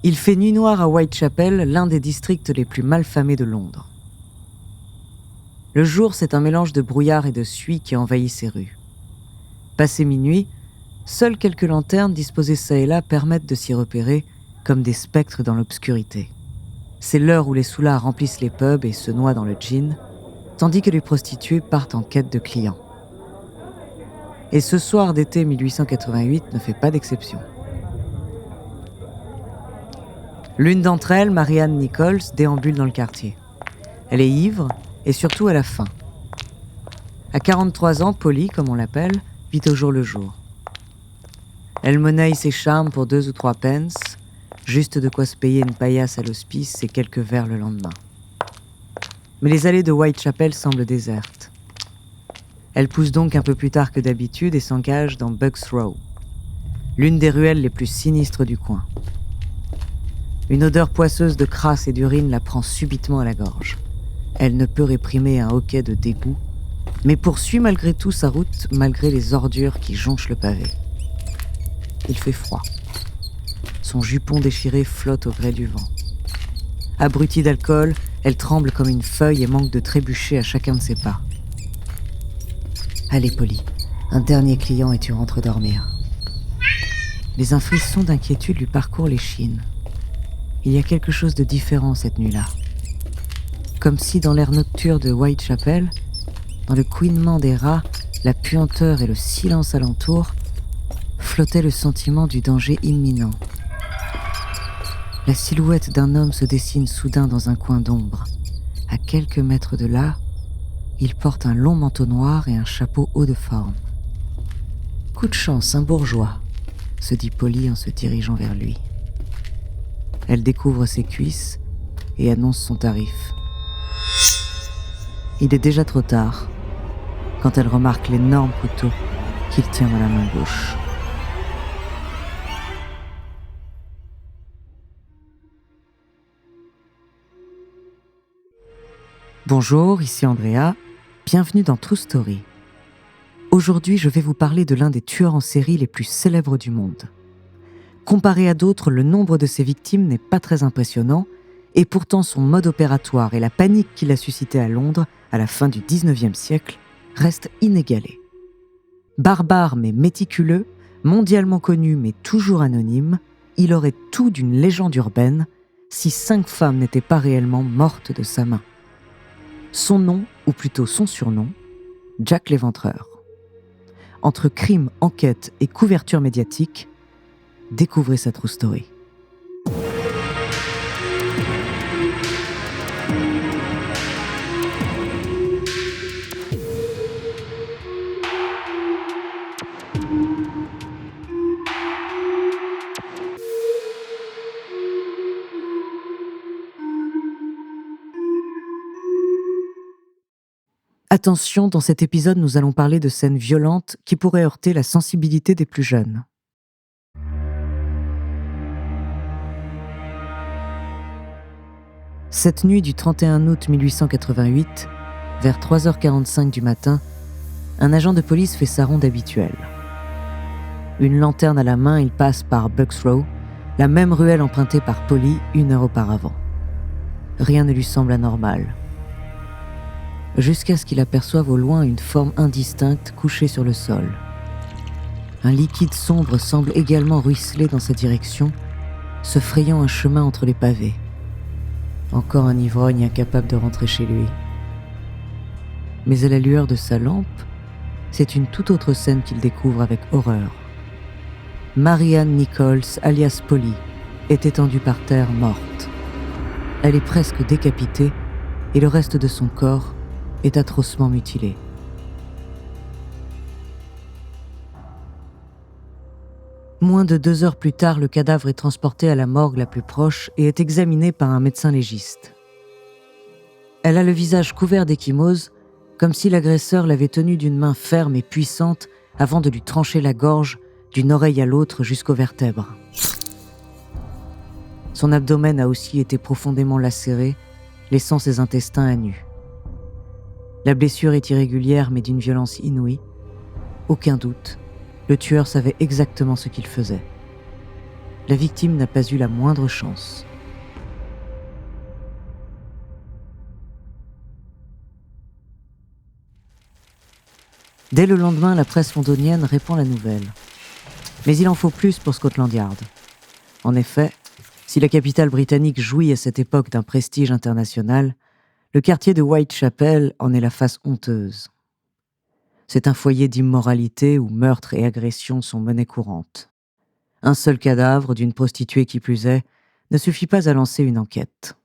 Il fait nuit noire à Whitechapel, l'un des districts les plus malfamés de Londres. Le jour, c'est un mélange de brouillard et de suie qui envahit ces rues. Passé minuit, seules quelques lanternes disposées çà et là permettent de s'y repérer comme des spectres dans l'obscurité. C'est l'heure où les soulards remplissent les pubs et se noient dans le gin, tandis que les prostituées partent en quête de clients. Et ce soir d'été 1888 ne fait pas d'exception. L'une d'entre elles, Marianne Nichols, déambule dans le quartier. Elle est ivre et surtout elle a faim. À 43 ans, Polly, comme on l'appelle, vit au jour le jour. Elle monnaie ses charmes pour 2 ou 3 pence, juste de quoi se payer une paillasse à l'hospice et quelques verres le lendemain. Mais les allées de Whitechapel semblent désertes. Elle pousse donc un peu plus tard que d'habitude et s'engage dans Bucks Row, l'une des ruelles les plus sinistres du coin. Une odeur poisseuse de crasse et d'urine la prend subitement à la gorge. Elle ne peut réprimer un hoquet de dégoût, mais poursuit malgré tout sa route, malgré les ordures qui jonchent le pavé. Il fait froid. Son jupon déchiré flotte au gré du vent. Abrutie d'alcool, elle tremble comme une feuille et manque de trébucher à chacun de ses pas. « Allez, Polly, un dernier client et tu rentres dormir. » Mais un frisson d'inquiétude lui parcourt l'échine. Il y a quelque chose de différent cette nuit-là. Comme si dans l'air nocturne de Whitechapel, dans le couinement des rats, la puanteur et le silence alentour, flottait le sentiment du danger imminent. La silhouette d'un homme se dessine soudain dans un coin d'ombre. À quelques mètres de là, il porte un long manteau noir et un chapeau haut de forme. « Coup de chance, un bourgeois », se dit Polly en se dirigeant vers lui. Elle découvre ses cuisses et annonce son tarif. Il est déjà trop tard quand elle remarque l'énorme couteau qu'il tient dans la main gauche. Bonjour, ici Andrea. Bienvenue dans True Story. Aujourd'hui, je vais vous parler de l'un des tueurs en série les plus célèbres du monde. Comparé à d'autres, le nombre de ses victimes n'est pas très impressionnant, et pourtant son mode opératoire et la panique qu'il a suscité à Londres à la fin du XIXe siècle restent inégalés. Barbare mais méticuleux, mondialement connu mais toujours anonyme, il aurait tout d'une légende urbaine si 5 femmes n'étaient pas réellement mortes de sa main. Son nom, ou plutôt son surnom, Jack l'Éventreur. Entre crime, enquête et couverture médiatique, découvrez sa true story. Attention, dans cet épisode, nous allons parler de scènes violentes qui pourraient heurter la sensibilité des plus jeunes. Cette nuit du 31 août 1888, vers 3h45 du matin, un agent de police fait sa ronde habituelle. Une lanterne à la main, il passe par Bucks Row, la même ruelle empruntée par Polly 1 heure auparavant. Rien ne lui semble anormal. Jusqu'à ce qu'il aperçoive au loin une forme indistincte couchée sur le sol. Un liquide sombre semble également ruisseler dans sa direction, se frayant un chemin entre les pavés. Encore un ivrogne incapable de rentrer chez lui. Mais à la lueur de sa lampe, c'est une toute autre scène qu'il découvre avec horreur. Marianne Nichols, alias Polly, est étendue par terre morte. Elle est presque décapitée et le reste de son corps est atrocement mutilé. Moins de 2 heures plus tard, le cadavre est transporté à la morgue la plus proche et est examiné par un médecin légiste. Elle a le visage couvert d'ecchymose, comme si l'agresseur l'avait tenue d'une main ferme et puissante avant de lui trancher la gorge d'une oreille à l'autre jusqu'aux vertèbres. Son abdomen a aussi été profondément lacéré, laissant ses intestins à nu. La blessure est irrégulière mais d'une violence inouïe. Aucun doute, le tueur savait exactement ce qu'il faisait. la victime n'a pas eu la moindre chance. Dès le lendemain, la presse londonienne répand la nouvelle. Mais il en faut plus pour Scotland Yard. En effet, si la capitale britannique jouit à cette époque d'un prestige international, le quartier de Whitechapel en est la face honteuse. C'est un foyer d'immoralité où meurtres et agressions sont monnaie courante. Un seul cadavre, d'une prostituée qui plus est, ne suffit pas à lancer une enquête.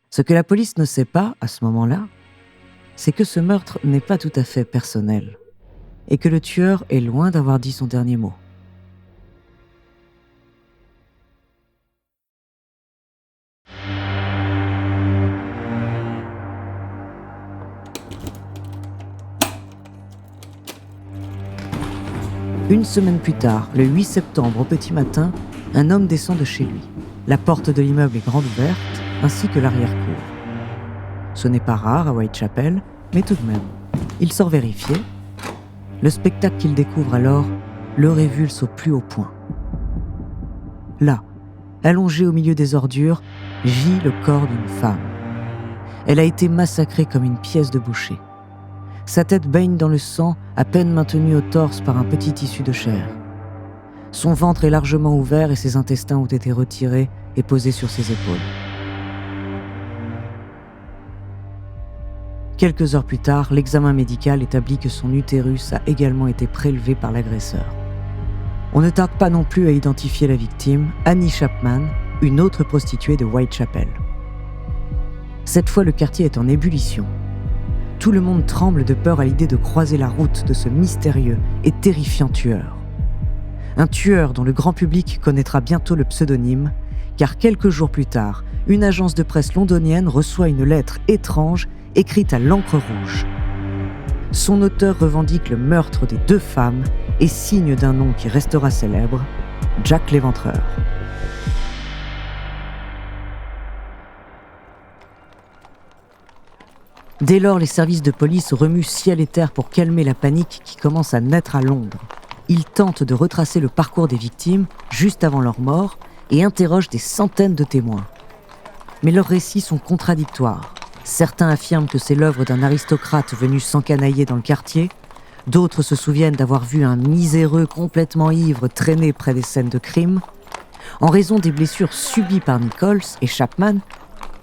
Ce que la police ne sait pas, à ce moment-là, c'est que ce meurtre n'est pas tout à fait personnel, et que le tueur est loin d'avoir dit son dernier mot. Une semaine plus tard, le 8 septembre au petit matin, un homme descend de chez lui. La porte de l'immeuble est grande ouverte, ainsi que l'arrière-cour. Ce n'est pas rare à Whitechapel, mais tout de même. Il sort vérifier. Le spectacle qu'il découvre alors le révulse au plus haut point. Là, allongé au milieu des ordures, gît le corps d'une femme. Elle a été massacrée comme une pièce de boucher. Sa tête baigne dans le sang, à peine maintenue au torse par un petit tissu de chair. Son ventre est largement ouvert et ses intestins ont été retirés et posés sur ses épaules. Quelques heures plus tard, l'examen médical établit que son utérus a également été prélevé par l'agresseur. On ne tarde pas non plus à identifier la victime, Annie Chapman, une autre prostituée de Whitechapel. Cette fois, le quartier est en ébullition. Tout le monde tremble de peur à l'idée de croiser la route de ce mystérieux et terrifiant tueur. Un tueur dont le grand public connaîtra bientôt le pseudonyme, car quelques jours plus tard, une agence de presse londonienne reçoit une lettre étrange écrite à l'encre rouge. Son auteur revendique le meurtre des 2 femmes et signe d'un nom qui restera célèbre, Jack l'Éventreur. Dès lors, les services de police remuent ciel et terre pour calmer la panique qui commence à naître à Londres. Ils tentent de retracer le parcours des victimes juste avant leur mort et interrogent des centaines de témoins. Mais leurs récits sont contradictoires. Certains affirment que c'est l'œuvre d'un aristocrate venu s'encanailler dans le quartier. D'autres se souviennent d'avoir vu un miséreux complètement ivre traîner près des scènes de crime. En raison des blessures subies par Nichols et Chapman,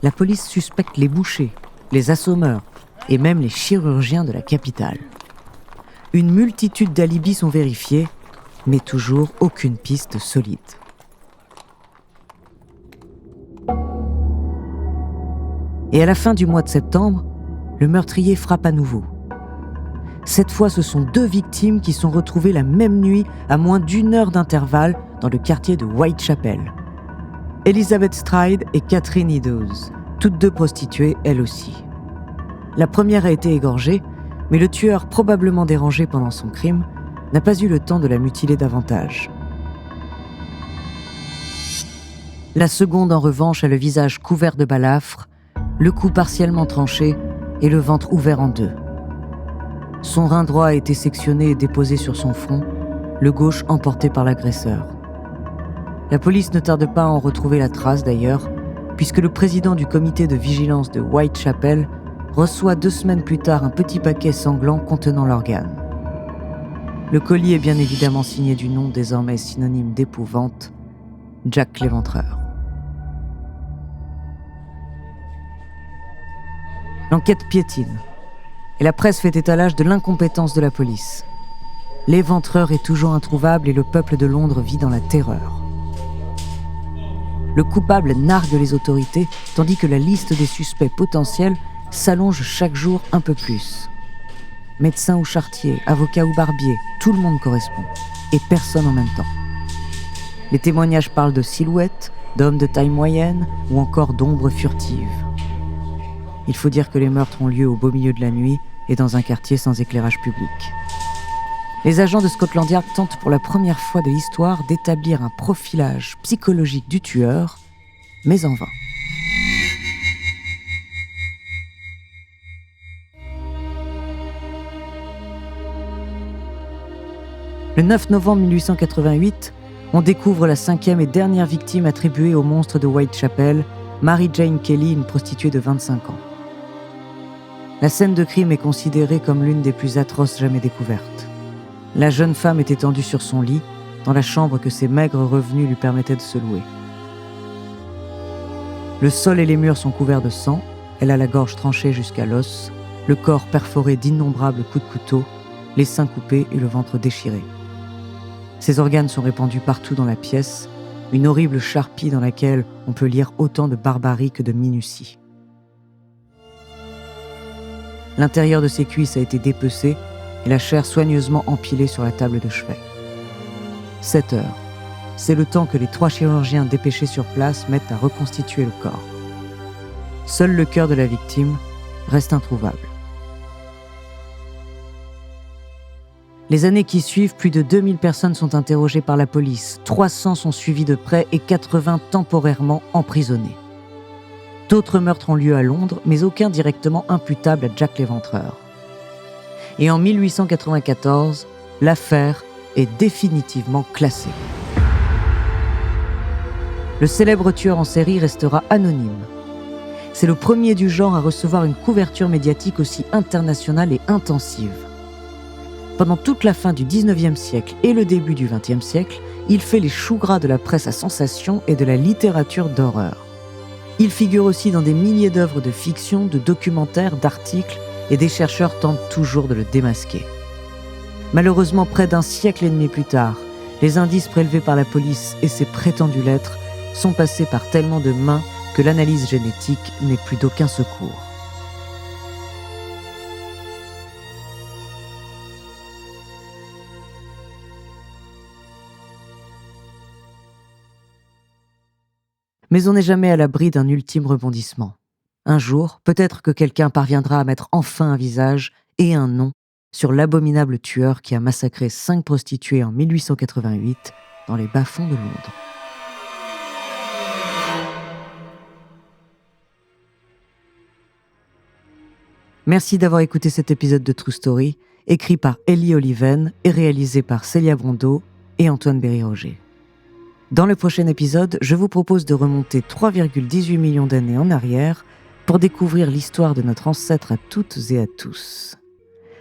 la police suspecte les bouchers, les assommeurs et même les chirurgiens de la capitale. Une multitude d'alibis sont vérifiés, mais toujours aucune piste solide. Et à la fin du mois de septembre, le meurtrier frappe à nouveau. Cette fois, ce sont 2 victimes qui sont retrouvées la même nuit à moins d'1 heure d'intervalle dans le quartier de Whitechapel. Elizabeth Stride et Catherine Eddowes, toutes 2 prostituées, elles aussi. La première a été égorgée, mais le tueur, probablement dérangé pendant son crime, n'a pas eu le temps de la mutiler davantage. La seconde, en revanche, a le visage couvert de balafres, le cou partiellement tranché et le ventre ouvert en 2. Son rein droit a été sectionné et déposé sur son front, le gauche emporté par l'agresseur. La police ne tarde pas à en retrouver la trace d'ailleurs, puisque le président du comité de vigilance de Whitechapel reçoit 2 semaines plus tard un petit paquet sanglant contenant l'organe. Le colis est bien évidemment signé du nom désormais synonyme d'épouvante, Jack l'Éventreur. L'enquête piétine, et la presse fait étalage de l'incompétence de la police. L'Éventreur est toujours introuvable et le peuple de Londres vit dans la terreur. Le coupable nargue les autorités, tandis que la liste des suspects potentiels s'allonge chaque jour un peu plus. Médecin ou charretier, avocat ou barbier, tout le monde correspond, et personne en même temps. Les témoignages parlent de silhouettes, d'hommes de taille moyenne ou encore d'ombres furtives. Il faut dire que les meurtres ont lieu au beau milieu de la nuit et dans un quartier sans éclairage public. Les agents de Scotland Yard tentent pour la première fois de l'histoire d'établir un profilage psychologique du tueur, mais en vain. Le 9 novembre 1888, On découvre la 5e et dernière victime attribuée au monstre de Whitechapel, Mary Jane Kelly, une prostituée de 25 ans. La scène de crime est considérée comme l'une des plus atroces jamais découvertes. La jeune femme est étendue sur son lit, dans la chambre que ses maigres revenus lui permettaient de se louer. Le sol et les murs sont couverts de sang, elle a la gorge tranchée jusqu'à l'os, le corps perforé d'innombrables coups de couteau, les seins coupés et le ventre déchiré. Ses organes sont répandus partout dans la pièce, une horrible charpie dans laquelle on peut lire autant de barbarie que de minutie. L'intérieur de ses cuisses a été dépecé et la chair soigneusement empilée sur la table de chevet. 7 heures. C'est le temps que les 3 chirurgiens dépêchés sur place mettent à reconstituer le corps. Seul le cœur de la victime reste introuvable. Les années qui suivent, plus de 2000 personnes sont interrogées par la police, 300 sont suivies de près et 80 temporairement emprisonnées. D'autres meurtres ont lieu à Londres, mais aucun directement imputable à Jack l'Éventreur. Et en 1894, l'affaire est définitivement classée. Le célèbre tueur en série restera anonyme. C'est le premier du genre à recevoir une couverture médiatique aussi internationale et intensive. Pendant toute la fin du 19e siècle et le début du 20e siècle, il fait les choux gras de la presse à sensation et de la littérature d'horreur. Il figure aussi dans des milliers d'œuvres de fiction, de documentaires, d'articles, et des chercheurs tentent toujours de le démasquer. Malheureusement, près d'un siècle et demi plus tard, les indices prélevés par la police et ses prétendues lettres sont passés par tellement de mains que l'analyse génétique n'est plus d'aucun secours. Mais on n'est jamais à l'abri d'un ultime rebondissement. Un jour, peut-être que quelqu'un parviendra à mettre enfin un visage et un nom sur l'abominable tueur qui a massacré 5 prostituées en 1888 dans les bas-fonds de Londres. Merci d'avoir écouté cet épisode de True Story, écrit par Ellie Oliven et réalisé par Célia Brondeau et Antoine Berry-Roger. Dans le prochain épisode, je vous propose de remonter 3,18 millions d'années en arrière pour découvrir l'histoire de notre ancêtre à toutes et à tous.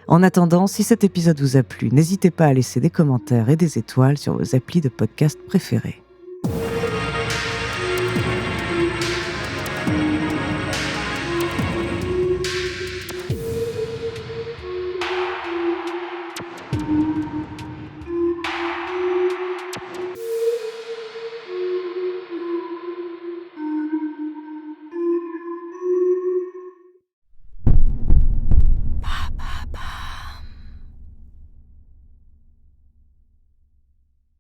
En attendant, si cet épisode vous a plu, n'hésitez pas à laisser des commentaires et des étoiles sur vos applis de podcast préférés.